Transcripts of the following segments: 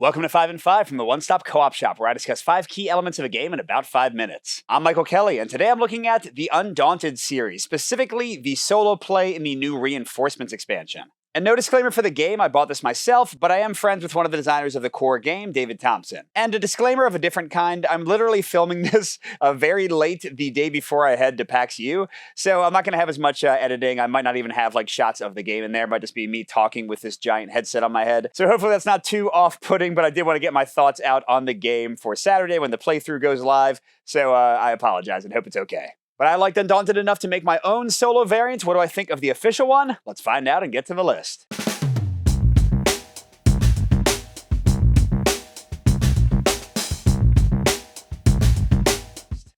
Welcome to 5 and 5 from the One-Stop Co-op Shop, where I discuss 5 key elements of a game in about 5 minutes. I'm Michael Kelly, and today I'm looking at the Undaunted series, specifically the solo play in the new Reinforcements expansion. And no disclaimer for the game, I bought this myself, but I am friends with one of the designers of the core game, David Thompson. And a disclaimer of a different kind, I'm literally filming this very late the day before I head to PAX U, so I'm not going to have as much editing. I might not even have like shots of the game in there. It might just be me talking with this giant headset on my head. So hopefully that's not too off-putting, but I did want to get my thoughts out on the game for Saturday when the playthrough goes live, so I apologize and hope it's okay. But I liked Undaunted enough to make my own solo variant. What do I think of the official one? Let's find out and get to the list.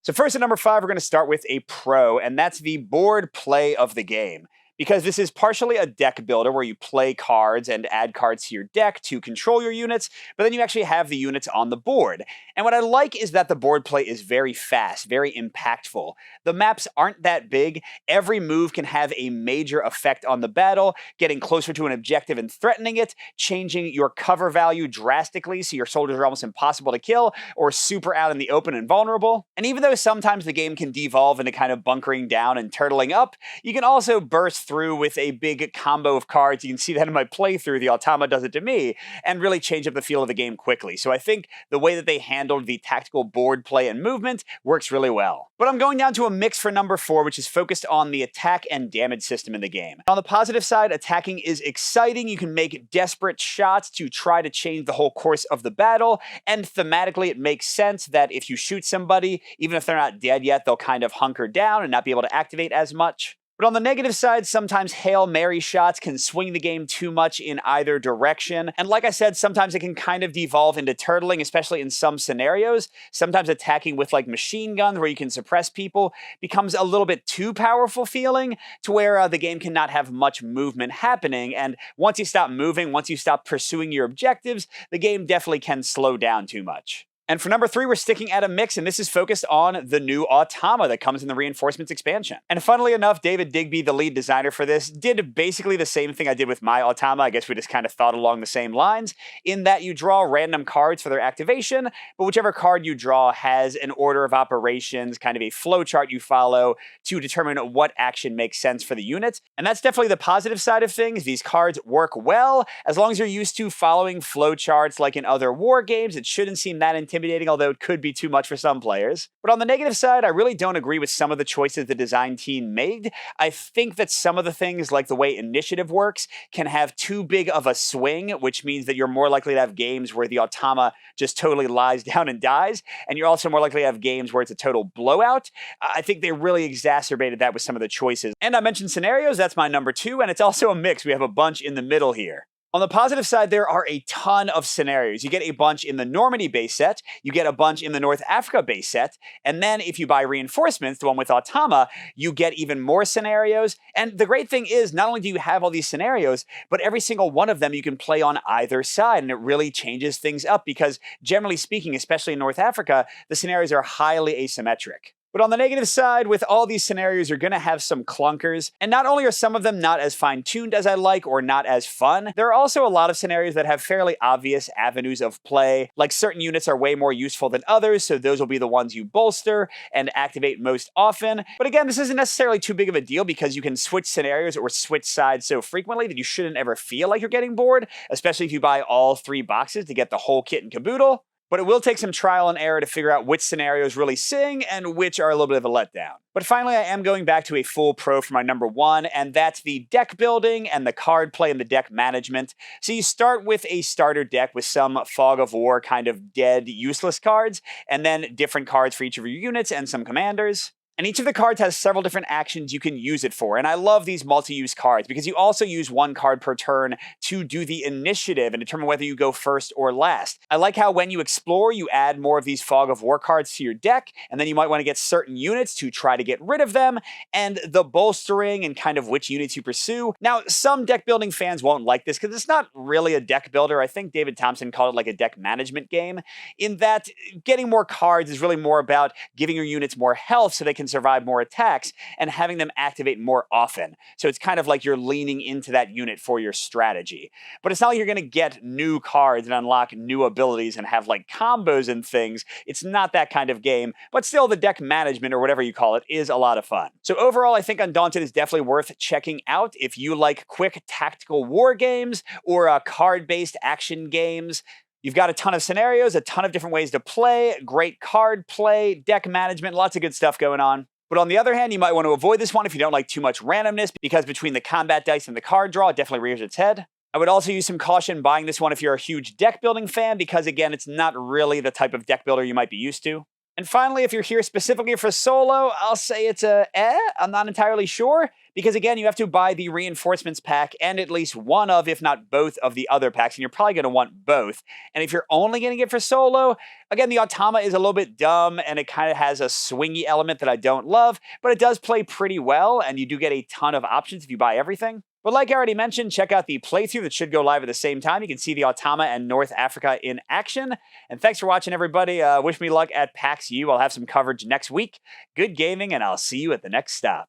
So first at number 5, we're going to start with a pro, and that's the board play of the game. Because this is partially a deck builder where you play cards and add cards to your deck to control your units, but then you actually have the units on the board. And what I like is that the board play is very fast, very impactful. The maps aren't that big. Every move can have a major effect on the battle, getting closer to an objective and threatening it, changing your cover value drastically so your soldiers are almost impossible to kill, or super out in the open and vulnerable. And even though sometimes the game can devolve into kind of bunkering down and turtling up, you can also burst through with a big combo of cards. You can see that in my playthrough, the Automa does it to me, and really change up the feel of the game quickly. So I think the way that they handled the tactical board play and movement works really well. But I'm going down to a mix for number 4, which is focused on the attack and damage system in the game. On the positive side, attacking is exciting. You can make desperate shots to try to change the whole course of the battle, and thematically it makes sense that if you shoot somebody, even if they're not dead yet, they'll kind of hunker down and not be able to activate as much. But on the negative side, sometimes Hail Mary shots can swing the game too much in either direction. And like I said, sometimes it can kind of devolve into turtling, especially in some scenarios. Sometimes attacking with like machine guns where you can suppress people becomes a little bit too powerful feeling to where the game cannot have much movement happening. And once you stop moving, once you stop pursuing your objectives, the game definitely can slow down too much. And for number 3, we're sticking at a mix, and this is focused on the new Automa that comes in the Reinforcements expansion. And funnily enough, David Digby, the lead designer for this, did basically the same thing I did with my Automa. I guess we just kind of thought along the same lines, in that you draw random cards for their activation, but whichever card you draw has an order of operations, kind of a flowchart you follow to determine what action makes sense for the unit. And that's definitely the positive side of things. These cards work well. As long as you're used to following flowcharts like in other war games, it shouldn't seem that intimidating, although it could be too much for some players. But on the negative side, I really don't agree with some of the choices the design team made. I think that some of the things, like the way initiative works, can have too big of a swing, which means that you're more likely to have games where the Automa just totally lies down and dies, and you're also more likely to have games where it's a total blowout. I think they really exacerbated that with some of the choices. And I mentioned scenarios, that's my number 2, and it's also a mix. We have a bunch in the middle here. On the positive side, there are a ton of scenarios. You get a bunch in the Normandy base set, you get a bunch in the North Africa base set, and then if you buy Reinforcements, the one with Automa, you get even more scenarios. And the great thing is, not only do you have all these scenarios, but every single one of them you can play on either side, and it really changes things up because, generally speaking, especially in North Africa, the scenarios are highly asymmetric. But on the negative side, with all these scenarios, you're going to have some clunkers. And not only are some of them not as fine-tuned as I like or not as fun, there are also a lot of scenarios that have fairly obvious avenues of play. Like certain units are way more useful than others, so those will be the ones you bolster and activate most often. But again, this isn't necessarily too big of a deal because you can switch scenarios or switch sides so frequently that you shouldn't ever feel like you're getting bored, especially if you buy all 3 boxes to get the whole kit and caboodle. But it will take some trial and error to figure out which scenarios really sing and which are a little bit of a letdown. But finally, I am going back to a full pro for my number 1, and that's the deck building and the card play and the deck management. So you start with a starter deck with some Fog of War kind of dead, useless cards, and then different cards for each of your units and some commanders. And each of the cards has several different actions you can use it for. And I love these multi-use cards because you also use 1 card per turn to do the initiative and determine whether you go first or last. I like how when you explore, you add more of these Fog of War cards to your deck, and then you might want to get certain units to try to get rid of them, and the bolstering and kind of which units you pursue. Now, some deck building fans won't like this because it's not really a deck builder. I think David Thompson called it like a deck management game, in that getting more cards is really more about giving your units more health so they can can survive more attacks and having them activate more often. So it's kind of like you're leaning into that unit for your strategy. But it's not like you're going to get new cards and unlock new abilities and have like combos and things. It's not that kind of game, but still the deck management or whatever you call it is a lot of fun. So overall, I think Undaunted is definitely worth checking out if you like quick tactical war games or card-based action games. You've got a ton of scenarios, a ton of different ways to play, great card play, deck management, lots of good stuff going on. But on the other hand, you might want to avoid this one if you don't like too much randomness, because between the combat dice and the card draw, it definitely rears its head. I would also use some caution buying this one if you're a huge deck building fan, because again, it's not really the type of deck builder you might be used to. And finally, if you're here specifically for solo, I'll say it's I'm not entirely sure, because again, you have to buy the reinforcements pack and at least one of, if not both of the other packs, and you're probably going to want both. And if you're only going to get for solo, again, the Automa is a little bit dumb and it kind of has a swingy element that I don't love, but it does play pretty well, and you do get a ton of options if you buy everything. But like I already mentioned, check out the playthrough that should go live at the same time. You can see the Automa and North Africa in action. And thanks for watching, everybody. Wish me luck at PAX U. I'll have some coverage next week. Good gaming, and I'll see you at the next stop.